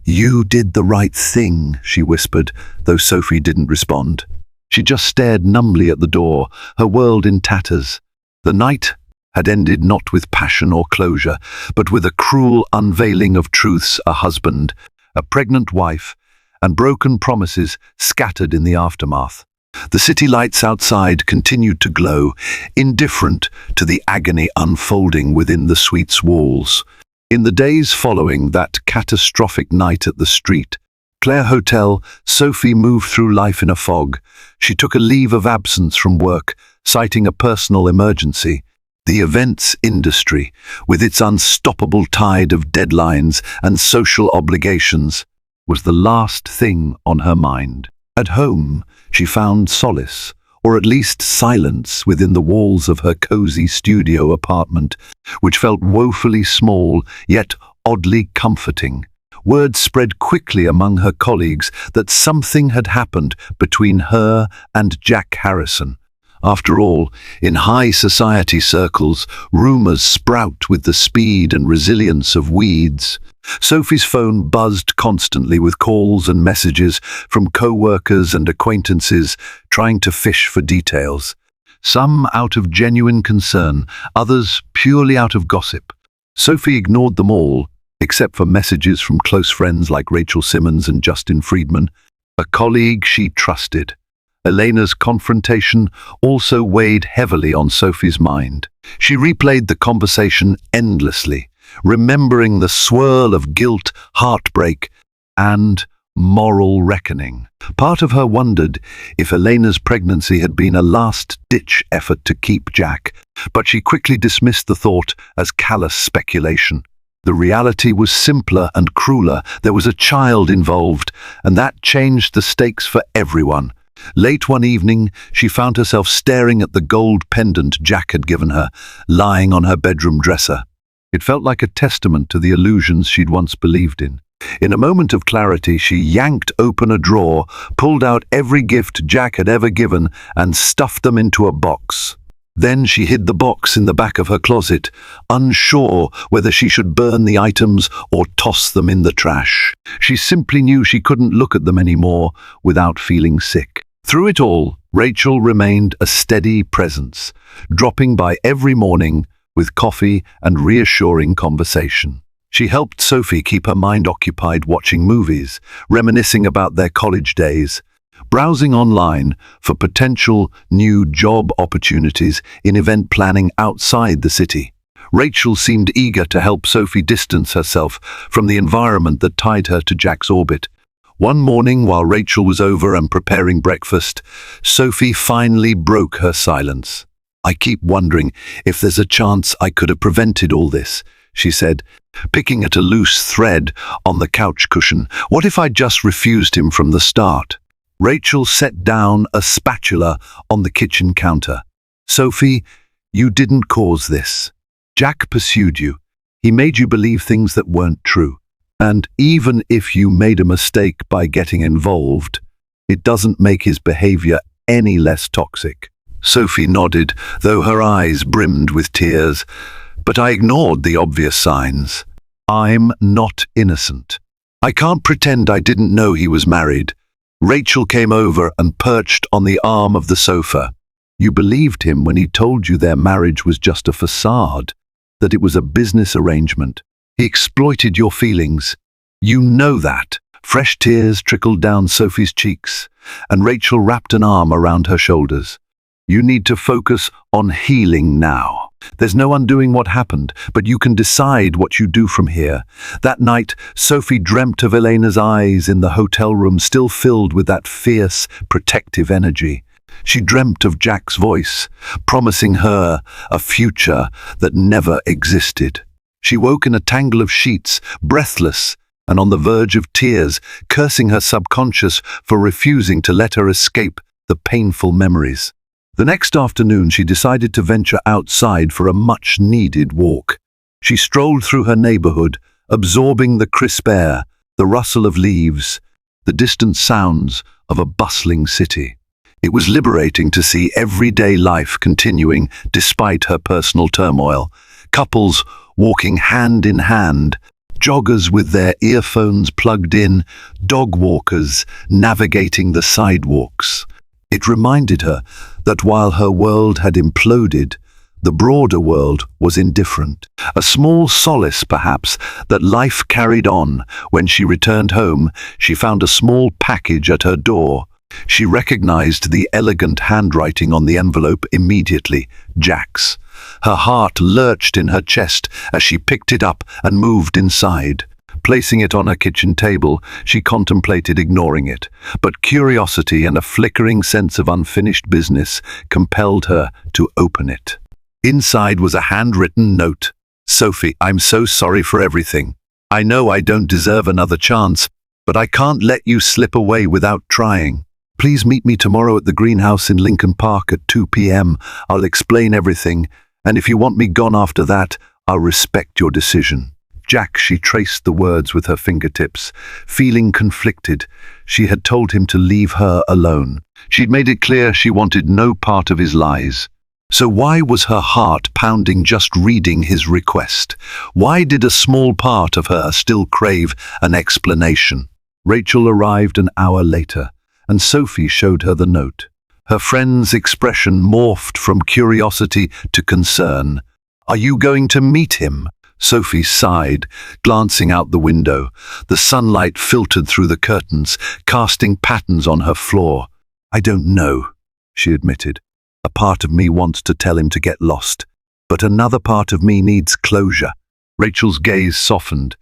"You did the right thing," she whispered, though Sophie didn't respond. She just stared numbly at the door, her world in tatters. The night had ended not with passion or closure, but with a cruel unveiling of truths: a husband, a pregnant wife, and broken promises scattered in the aftermath. The city lights outside continued to glow, indifferent to the agony unfolding within the suite's walls. In the days following that catastrophic night at the Street Claire Hotel, Sophie moved through life in a fog. She took a leave of absence from work, citing a personal emergency. The events industry, with its unstoppable tide of deadlines and social obligations, was the last thing on her mind. At home, she found solace, or at least silence, within the walls of her cozy studio apartment, which felt woefully small, yet oddly comforting. Word spread quickly among her colleagues that something had happened between her and Jack Harrison. After all, in high society circles, rumors sprout with the speed and resilience of weeds. Sophie's phone buzzed constantly with calls and messages from co-workers and acquaintances trying to fish for details. Some out of genuine concern, others purely out of gossip. Sophie ignored them all, except for messages from close friends like Rachel Simmons and Justin Friedman, a colleague she trusted. Elena's confrontation also weighed heavily on Sophie's mind. She replayed the conversation endlessly, remembering the swirl of guilt, heartbreak, and moral reckoning. Part of her wondered if Elena's pregnancy had been a last-ditch effort to keep Jack, but she quickly dismissed the thought as callous speculation. The reality was simpler and crueler. There was a child involved, and that changed the stakes for everyone. Late one evening, she found herself staring at the gold pendant Jack had given her, lying on her bedroom dresser. It felt like a testament to the illusions she'd once believed in. In a moment of clarity, she yanked open a drawer, pulled out every gift Jack had ever given, and stuffed them into a box. Then she hid the box in the back of her closet, unsure whether she should burn the items or toss them in the trash. She simply knew she couldn't look at them anymore without feeling sick. Through it all, Rachel remained a steady presence, dropping by every morning with coffee and reassuring conversation. She helped Sophie keep her mind occupied watching movies, reminiscing about their college days, browsing online for potential new job opportunities in event planning outside the city. Rachel seemed eager to help Sophie distance herself from the environment that tied her to Jack's orbit. One morning, while Rachel was over and preparing breakfast, Sophie finally broke her silence. "I keep wondering if there's a chance I could have prevented all this," she said, picking at a loose thread on the couch cushion. "What if I just refused him from the start?" Rachel set down a spatula on the kitchen counter. "Sophie, you didn't cause this. Jack pursued you. He made you believe things that weren't true. And even if you made a mistake by getting involved, it doesn't make his behavior any less toxic." Sophie nodded, though her eyes brimmed with tears. "But I ignored the obvious signs. I'm not innocent. I can't pretend I didn't know he was married." Rachel came over and perched on the arm of the sofa. "You believed him when he told you their marriage was just a facade, that it was a business arrangement. He exploited your feelings. You know that." Fresh tears trickled down Sophie's cheeks, and Rachel wrapped an arm around her shoulders. "You need to focus on healing now. There's no undoing what happened, but you can decide what you do from here." That night, Sophie dreamt of Elena's eyes in the hotel room, still filled with that fierce, protective energy. She dreamt of Jack's voice, promising her a future that never existed. She woke in a tangle of sheets, breathless and on the verge of tears, cursing her subconscious for refusing to let her escape the painful memories. The next afternoon, she decided to venture outside for a much-needed walk. She strolled through her neighborhood, absorbing the crisp air, the rustle of leaves, the distant sounds of a bustling city. It was liberating to see everyday life continuing despite her personal turmoil. Couples walking hand in hand, joggers with their earphones plugged in, dog walkers navigating the sidewalks. It reminded her that while her world had imploded, the broader world was indifferent. A small solace, perhaps, that life carried on. When she returned home, she found a small package at her door. She recognized the elegant handwriting on the envelope immediately, Jack's. Her heart lurched in her chest as she picked it up and moved inside. Placing it on her kitchen table, she contemplated ignoring it, but curiosity and a flickering sense of unfinished business compelled her to open it. Inside was a handwritten note. "Sophie, I'm so sorry for everything. I know I don't deserve another chance, but I can't let you slip away without trying. Please meet me tomorrow at the greenhouse in Lincoln Park at 2 p.m. I'll explain everything, and if you want me gone after that, I'll respect your decision." Jack, she traced the words with her fingertips, feeling conflicted. She had told him to leave her alone. She'd made it clear she wanted no part of his lies. So why was her heart pounding just reading his request? Why did a small part of her still crave an explanation? Rachel arrived an hour later, and Sophie showed her the note. Her friend's expression morphed from curiosity to concern. "Are you going to meet him?" Sophie sighed, glancing out the window. The sunlight filtered through the curtains, casting patterns on her floor. "I don't know," she admitted. "A part of me wants to tell him to get lost, but another part of me needs closure." Rachel's gaze softened.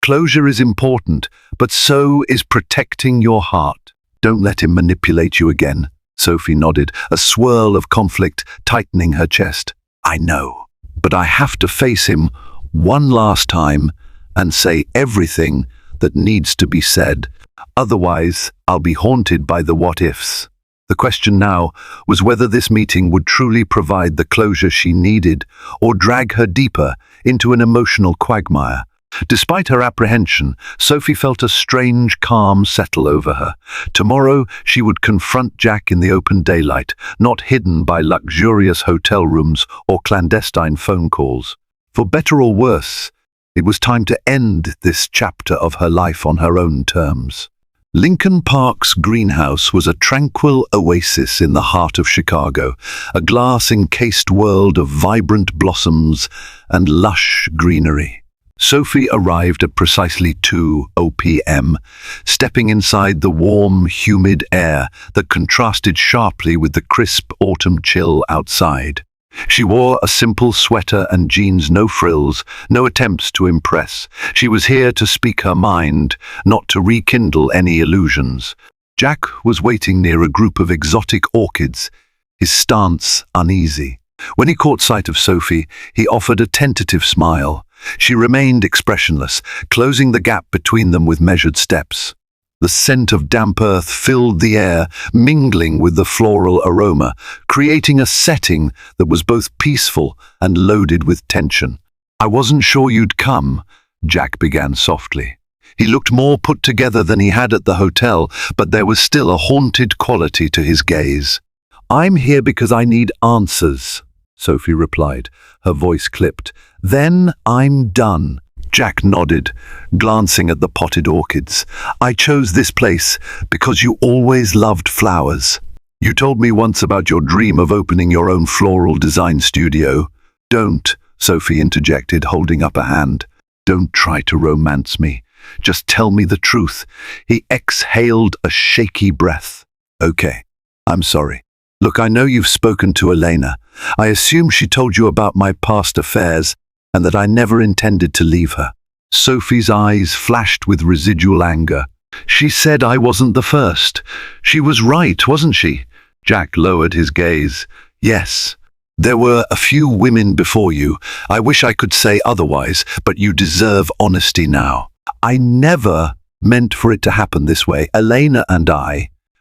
"Closure is important, but so is protecting your heart. Don't let him manipulate you again." Sophie nodded, a swirl of conflict tightening her chest. "I know, but I have to face him one last time and say everything that needs to be said. Otherwise, I'll be haunted by the what-ifs." The question now was whether this meeting would truly provide the closure she needed or drag her deeper into an emotional quagmire. Despite her apprehension, Sophie felt a strange calm settle over her. Tomorrow she would confront Jack in the open daylight, not hidden by luxurious hotel rooms or clandestine phone calls. For better or worse, it was time to end this chapter of her life on her own terms. Lincoln Park's greenhouse was a tranquil oasis in the heart of Chicago, a glass-encased world of vibrant blossoms and lush greenery. Sophie arrived at precisely 2 p.m., stepping inside the warm, humid air that contrasted sharply with the crisp autumn chill outside. She wore a simple sweater and jeans, no frills, no attempts to impress. She was here to speak her mind, not to rekindle any illusions. Jack was waiting near a group of exotic orchids, his stance uneasy. When he caught sight of Sophie, he offered a tentative smile. She remained expressionless, closing the gap between them with measured steps. The scent of damp earth filled the air, mingling with the floral aroma, creating a setting that was both peaceful and loaded with tension. "I wasn't sure you'd come," Jack began softly. He looked more put together than he had at the hotel, but there was still a haunted quality to his gaze. "I'm here because I need answers," Sophie replied, her voice clipped. "Then I'm done." Jack nodded, glancing at the potted orchids. "I chose this place because you always loved flowers. You told me once about your dream of opening your own floral design studio." "Don't," Sophie interjected, holding up a hand. "Don't try to romance me. Just tell me the truth." He exhaled a shaky breath. "Okay, I'm sorry. Look, I know you've spoken to Elena. I assume she told you about my past affairs and that I never intended to leave her." Sophie's eyes flashed with residual anger. "She said I wasn't the first. She was right, wasn't she?" Jack lowered his gaze. "Yes. There were a few women before you. I wish I could say otherwise, but you deserve honesty now. I never meant for it to happen this way. Elena and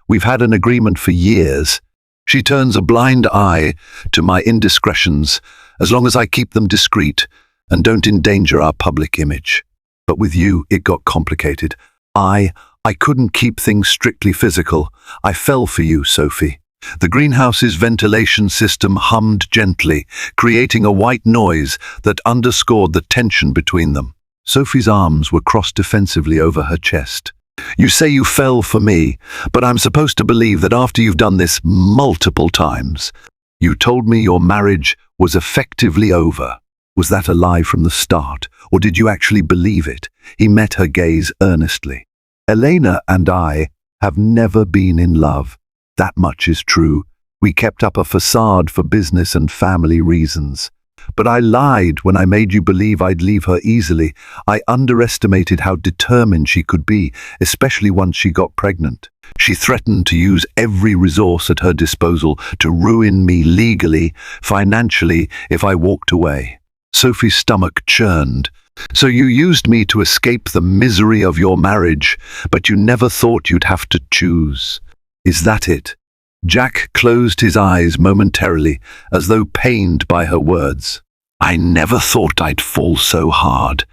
we've had an agreement for years. She turns a blind eye to my indiscretions, as long as I keep them discreet and don't endanger our public image. But with you, it got complicated. I couldn't keep things strictly physical. I fell for you, Sophie. The greenhouse's ventilation system hummed gently, creating a white noise that underscored the tension between them. Sophie's arms were crossed defensively over her chest. "You say you fell for me, but I'm supposed to believe that after you've done this multiple times. You told me your marriage was effectively over. Was that a lie from the start, or did you actually believe it?" He met her gaze earnestly. "Elena and I have never been in love. That much is true. We kept up a facade for business and family reasons. But I lied when I made you believe I'd leave her easily. I underestimated how determined she could be, especially once she got pregnant. She threatened to use every resource at her disposal to ruin me legally, financially, if I walked away." Sophie's stomach churned. "So you used me to escape the misery of your marriage, but you never thought you'd have to choose. Is that it?" Jack closed his eyes momentarily, as though pained by her words. "I never thought I'd fall so hard.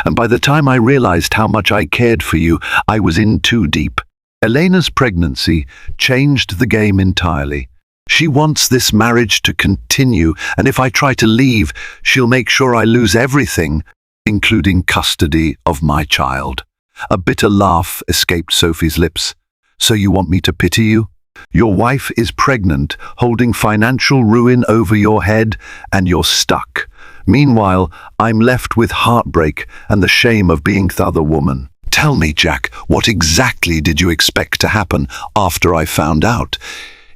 And by the time I realized how much I cared for you, I was in too deep." Elena's pregnancy changed the game entirely. "She wants this marriage to continue, and if I try to leave, she'll make sure I lose everything, including custody of my child." A bitter laugh escaped Sophie's lips. "So you want me to pity you? Your wife is pregnant, holding financial ruin over your head, and you're stuck. Meanwhile, I'm left with heartbreak and the shame of being the other woman. Tell me, Jack, what exactly did you expect to happen after I found out?"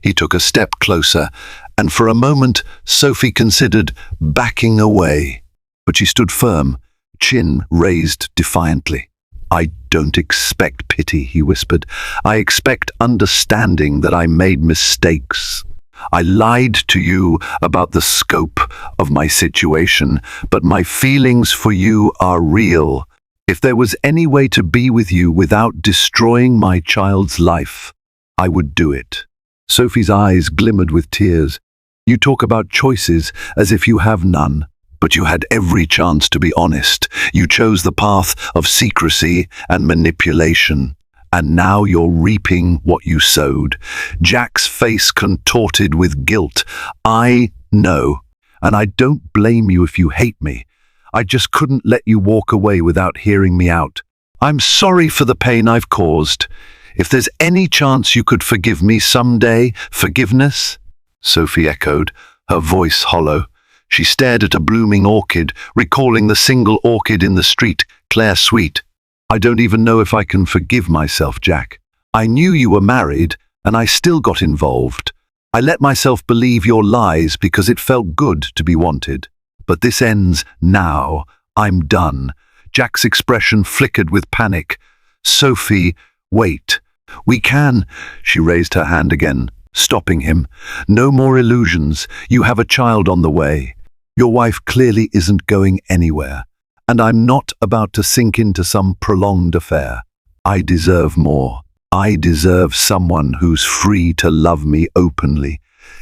He took a step closer, and for a moment Sophie considered backing away. But she stood firm, chin raised defiantly. "I don't expect pity," he whispered. "I expect understanding that I made mistakes. I lied to you about the scope of my situation, but my feelings for you are real. If there was any way to be with you without destroying my child's life, I would do it." Sophie's eyes glimmered with tears. "You talk about choices as if you have none. But you had every chance to be honest. You chose the path of secrecy and manipulation. And now you're reaping what you sowed." Jack's face contorted with guilt. "I know, and I don't blame you if you hate me. I just couldn't let you walk away without hearing me out. I'm sorry for the pain I've caused. If there's any chance you could forgive me someday, forgiveness?" Sophie echoed, her voice hollow. She stared at a blooming orchid, recalling the single orchid in the street, Claire Sweet. "I don't even know if I can forgive myself, Jack. I knew you were married, and I still got involved. I let myself believe your lies because it felt good to be wanted. But this ends now. I'm done." Jack's expression flickered with panic. "Sophie, wait. We can—" She raised her hand again, stopping him. "No more illusions. You have a child on the way. Your wife clearly isn't going anywhere, and I'm not about to sink into some prolonged affair. I deserve more. I deserve someone who's free to love me openly."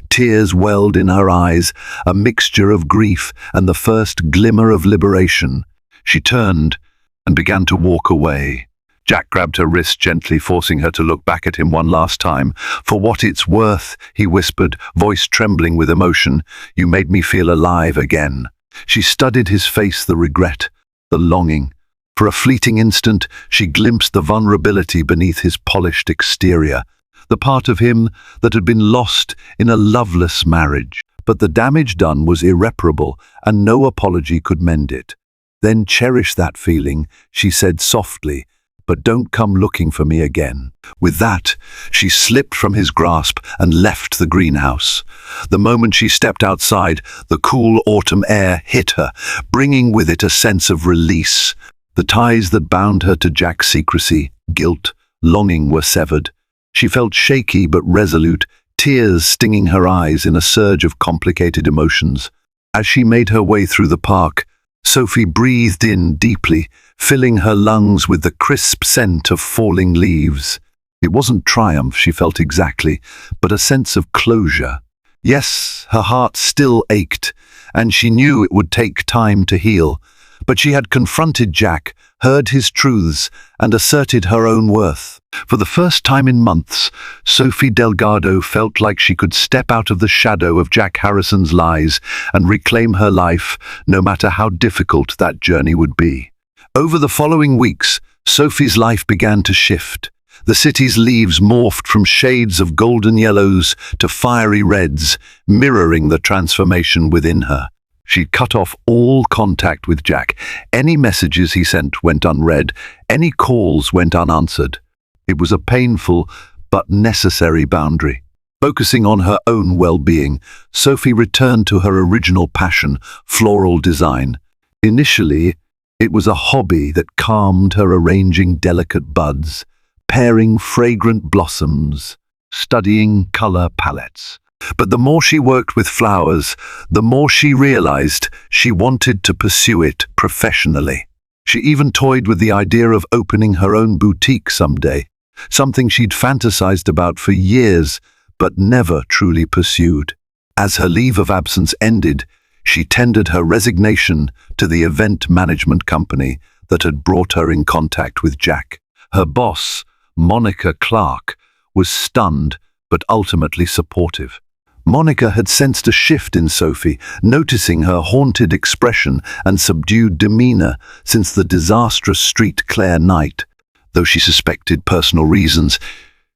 Tears welled in her eyes, a mixture of grief and the first glimmer of liberation. She turned and began to walk away. Jack grabbed her wrist gently, forcing her to look back at him one last time. "For what it's worth," he whispered, voice trembling with emotion, "you made me feel alive again." She studied his face, the regret, the longing. For a fleeting instant, she glimpsed the vulnerability beneath his polished exterior, the part of him that had been lost in a loveless marriage. But the damage done was irreparable, and no apology could mend it. "Then cherish that feeling," she said softly, "but don't come looking for me again." With that, she slipped from his grasp and left the greenhouse. The moment she stepped outside, the cool autumn air hit her, bringing with it a sense of release. The ties that bound her to Jack's secrecy, guilt, longing were severed. She felt shaky but resolute, tears stinging her eyes in a surge of complicated emotions. As she made her way through the park, Sophie breathed in deeply, filling her lungs with the crisp scent of falling leaves. It wasn't triumph she felt exactly, but a sense of closure. Yes, her heart still ached, and she knew it would take time to heal, But she had confronted Jack, heard his truths, and asserted her own worth. For the first time in months, Sophie Delgado felt like she could step out of the shadow of Jack Harrison's lies and reclaim her life, no matter how difficult that journey would be. Over the following weeks, Sophie's life began to shift. The city's leaves morphed from shades of golden yellows to fiery reds, mirroring the transformation within her. She cut off all contact with Jack. Any messages he sent went unread. Any calls went unanswered. It was a painful but necessary boundary. Focusing on her own well-being, Sophie returned to her original passion, floral design. Initially, it was a hobby that calmed her, arranging delicate buds, pairing fragrant blossoms, studying color palettes. But the more she worked with flowers, the more she realized she wanted to pursue it professionally. She even toyed with the idea of opening her own boutique someday, something she'd fantasized about for years but never truly pursued. As her leave of absence ended, she tendered her resignation to the event management company that had brought her in contact with Jack. Her boss, Monica Clark, was stunned but ultimately supportive. Monica had sensed a shift in Sophie, noticing her haunted expression and subdued demeanor since the disastrous Street Claire night. Though she suspected personal reasons,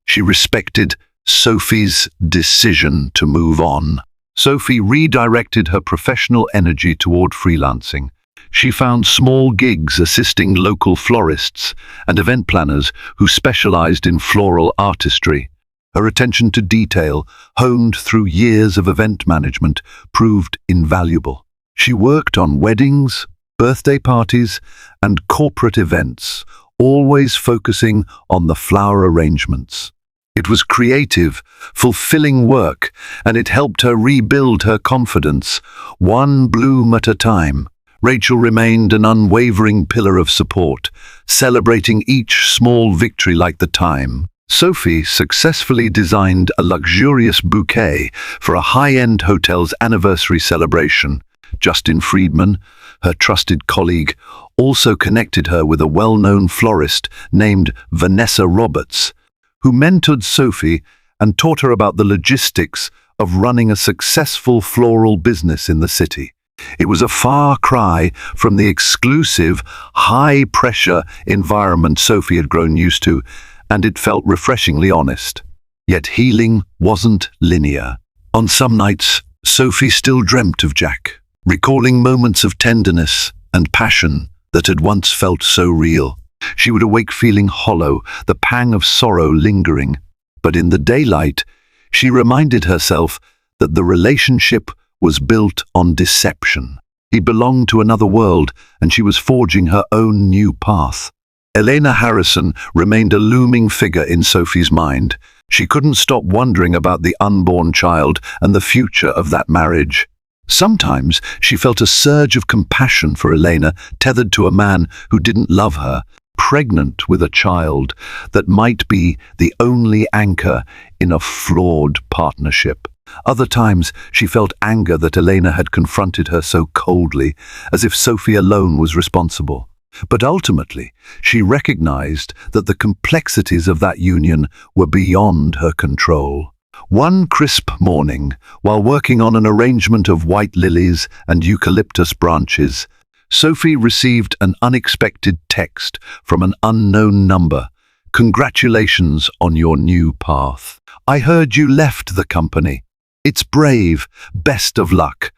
she respected Sophie's decision to move on. Sophie redirected her professional energy toward freelancing. She found small gigs assisting local florists and event planners who specialized in floral artistry. Her attention to detail, honed through years of event management, proved invaluable. She worked on weddings, birthday parties, and corporate events, always focusing on the flower arrangements. It was creative, fulfilling work, and it helped her rebuild her confidence, one bloom at a time. Rachel remained an unwavering pillar of support, celebrating each small victory like the time. Sophie successfully designed a luxurious bouquet for a high-end hotel's anniversary celebration. Justin Friedman, her trusted colleague, also connected her with a well-known florist named Vanessa Roberts, who mentored Sophie and taught her about the logistics of running a successful floral business in the city. It was a far cry from the exclusive, high-pressure environment Sophie had grown used to, and it felt refreshingly honest. Yet healing wasn't linear. On some nights, Sophie still dreamt of Jack, recalling moments of tenderness and passion that had once felt so real. She would awake feeling hollow, the pang of sorrow lingering. But in the daylight, she reminded herself that the relationship was built on deception. He belonged to another world, and she was forging her own new path. Elena Harrison remained a looming figure in Sophie's mind. She couldn't stop wondering about the unborn child and the future of that marriage. Sometimes she felt a surge of compassion for Elena, tethered to a man who didn't love her, pregnant with a child that might be the only anchor in a flawed partnership. Other times she felt anger that Elena had confronted her so coldly, as if Sophie alone was responsible. But ultimately, she recognized that the complexities of that union were beyond her control. One crisp morning, while working on an arrangement of white lilies and eucalyptus branches, Sophie received an unexpected text from an unknown number. "Congratulations on your new path. I heard you left the company. It's brave. Best of luck."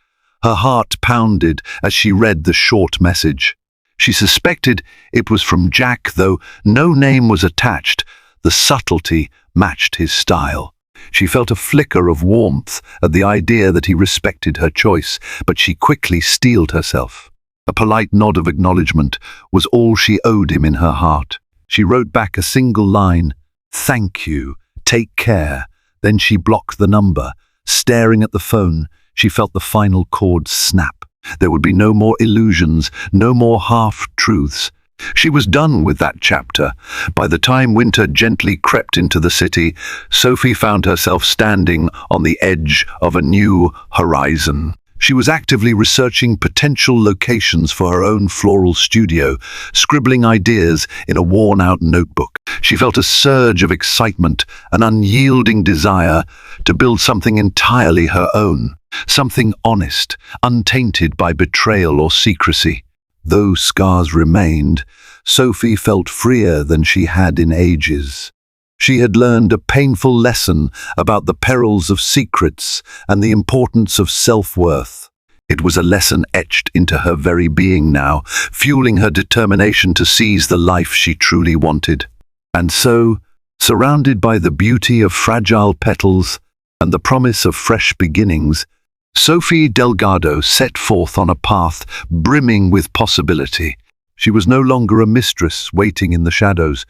Her heart pounded as she read the short message. She suspected it was from Jack, though no name was attached. The subtlety matched his style. She felt a flicker of warmth at the idea that he respected her choice, but she quickly steeled herself. A polite nod of acknowledgement was all she owed him in her heart. She wrote back a single line, "Thank you, take care." Then she blocked the number. Staring at the phone, she felt the final cord snap. There would be no more illusions, no more half-truths. She was done with that chapter. By the time winter gently crept into the city, Sophie found herself standing on the edge of a new horizon. She was actively researching potential locations for her own floral studio, scribbling ideas in a worn-out notebook. She felt a surge of excitement, an unyielding desire to build something entirely her own, something honest, untainted by betrayal or secrecy. Though scars remained, Sophie felt freer than she had in ages. She had learned a painful lesson about the perils of secrets and the importance of self-worth. It was a lesson etched into her very being now, fueling her determination to seize the life she truly wanted. And so, surrounded by the beauty of fragile petals and the promise of fresh beginnings, Sophie Delgado set forth on a path brimming with possibility. She was no longer a mistress waiting in the shadows.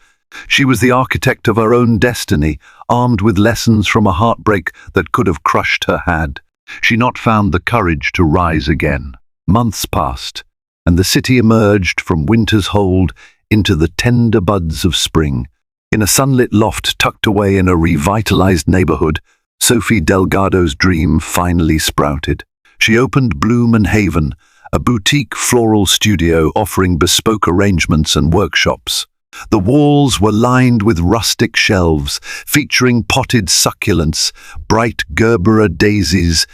She was the architect of her own destiny, armed with lessons from a heartbreak that could have crushed her had she not found the courage to rise again. Months passed, and the city emerged from winter's hold into the tender buds of spring. In a sunlit loft tucked away in a revitalized neighborhood, Sophie Delgado's dream finally sprouted. She opened Bloom and Haven, a boutique floral studio offering bespoke arrangements and workshops. The walls were lined with rustic shelves, featuring potted succulents, bright Gerbera daisies,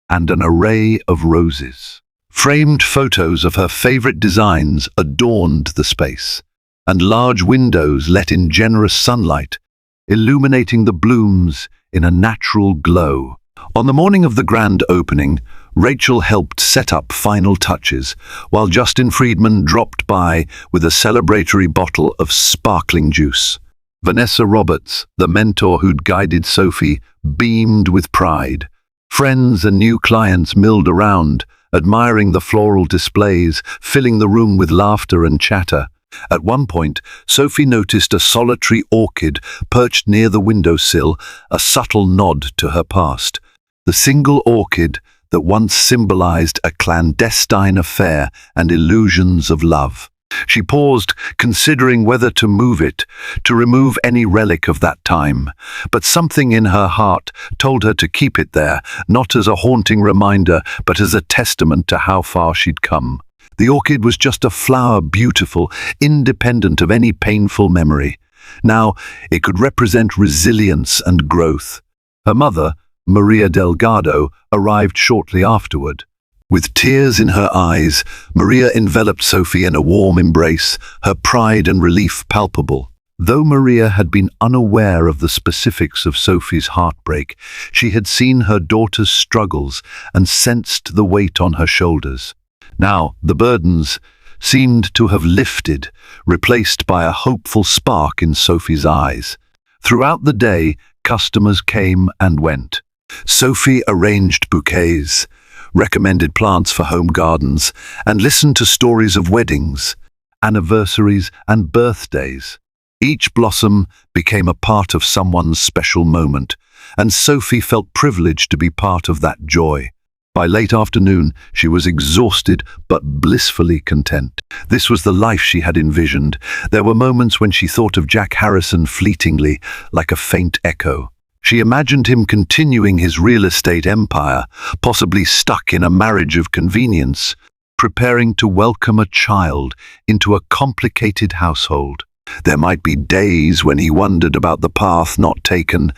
and an array of roses. Framed photos of her favorite designs adorned the space, and large windows let in generous sunlight, illuminating the blooms in a natural glow. On the morning of the grand opening, Rachel helped set up final touches, while Justin Friedman dropped by with a celebratory bottle of sparkling juice. Vanessa Roberts, the mentor who'd guided Sophie, beamed with pride. Friends and new clients milled around, admiring the floral displays, filling the room with laughter and chatter. At one point, Sophie noticed a solitary orchid perched near the windowsill, a subtle nod to her past. The single orchid that once symbolized a clandestine affair and illusions of love. She paused, considering whether to move it, to remove any relic of that time. But something in her heart told her to keep it there, not as a haunting reminder, but as a testament to how far she'd come. The orchid was just a flower, beautiful, independent of any painful memory. Now, it could represent resilience and growth. Her mother, Maria Delgado, arrived shortly afterward. With tears in her eyes, Maria enveloped Sophie in a warm embrace, her pride and relief palpable. Though Maria had been unaware of the specifics of Sophie's heartbreak, she had seen her daughter's struggles and sensed the weight on her shoulders. Now, the burdens seemed to have lifted, replaced by a hopeful spark in Sophie's eyes. Throughout the day, customers came and went. Sophie arranged bouquets, recommended plants for home gardens, and listened to stories of weddings, anniversaries, and birthdays. Each blossom became a part of someone's special moment, and Sophie felt privileged to be part of that joy. By late afternoon, she was exhausted but blissfully content. This was the life she had envisioned. There were moments when she thought of Jack Harrison fleetingly, like a faint echo. She imagined him continuing his real estate empire, possibly stuck in a marriage of convenience, preparing to welcome a child into a complicated household. There might be days when he wondered about the path not taken,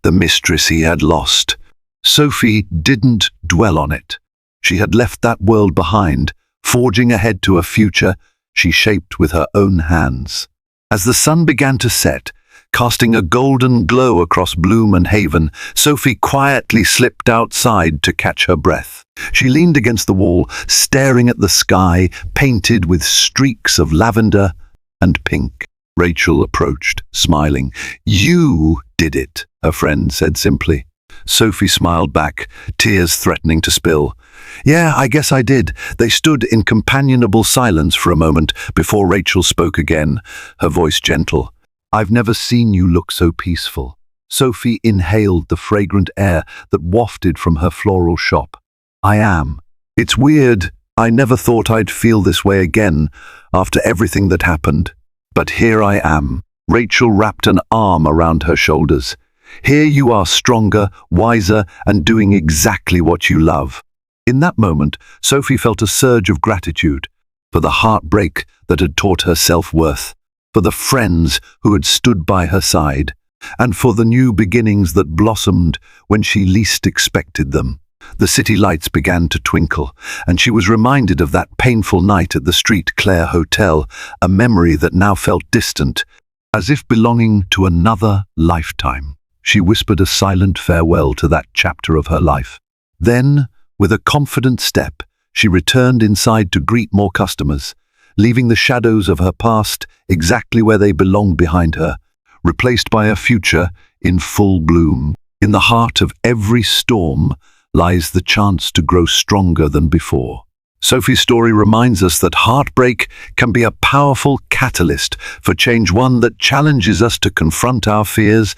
the mistress he had lost. Sophie didn't dwell on it. She had left that world behind, forging ahead to a future she shaped with her own hands. As the sun began to set, casting a golden glow across Bloom and Haven, Sophie quietly slipped outside to catch her breath. She leaned against the wall, staring at the sky, painted with streaks of lavender and pink. Rachel approached, smiling. "You did it," her friend said simply. Sophie smiled back, tears threatening to spill. "Yeah, I guess I did." They stood in companionable silence for a moment before Rachel spoke again, her voice gentle. "I've never seen you look so peaceful." Sophie inhaled the fragrant air that wafted from her floral shop. "I am. It's weird. I never thought I'd feel this way again after everything that happened. But here I am." Rachel wrapped an arm around her shoulders. "Here you are, stronger, wiser, and doing exactly what you love." In that moment, Sophie felt a surge of gratitude for the heartbreak that had taught her self-worth, for the friends who had stood by her side, and for the new beginnings that blossomed when she least expected them. The city lights began to twinkle, and she was reminded of that painful night at the Street Claire Hotel, a memory that now felt distant, as if belonging to another lifetime. She whispered a silent farewell to that chapter of her life. Then, with a confident step, she returned inside to greet more customers, leaving the shadows of her past exactly where they belonged behind her, replaced by a future in full bloom. In the heart of every storm lies the chance to grow stronger than before. Sophie's story reminds us that heartbreak can be a powerful catalyst for change, one that challenges us to confront our fears,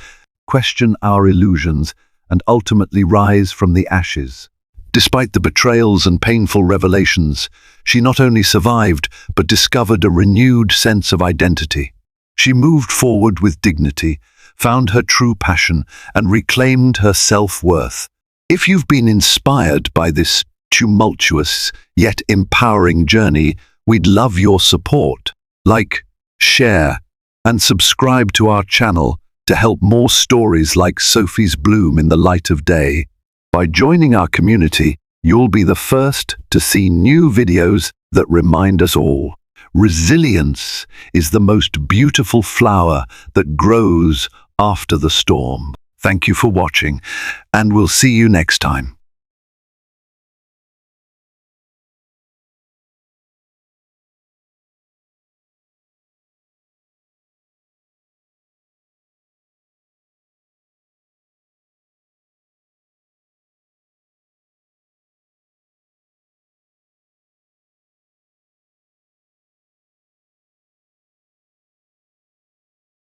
question our illusions, and ultimately rise from the ashes. Despite the betrayals and painful revelations, she not only survived, but discovered a renewed sense of identity. She moved forward with dignity, found her true passion, and reclaimed her self-worth. If you've been inspired by this tumultuous yet empowering journey, we'd love your support. Like, share, and subscribe to our channel to help more stories like Sophie's bloom in the light of day. By joining our community, you'll be the first to see new videos that remind us all. Resilience is the most beautiful flower that grows after the storm. Thank you for watching, and we'll see you next time.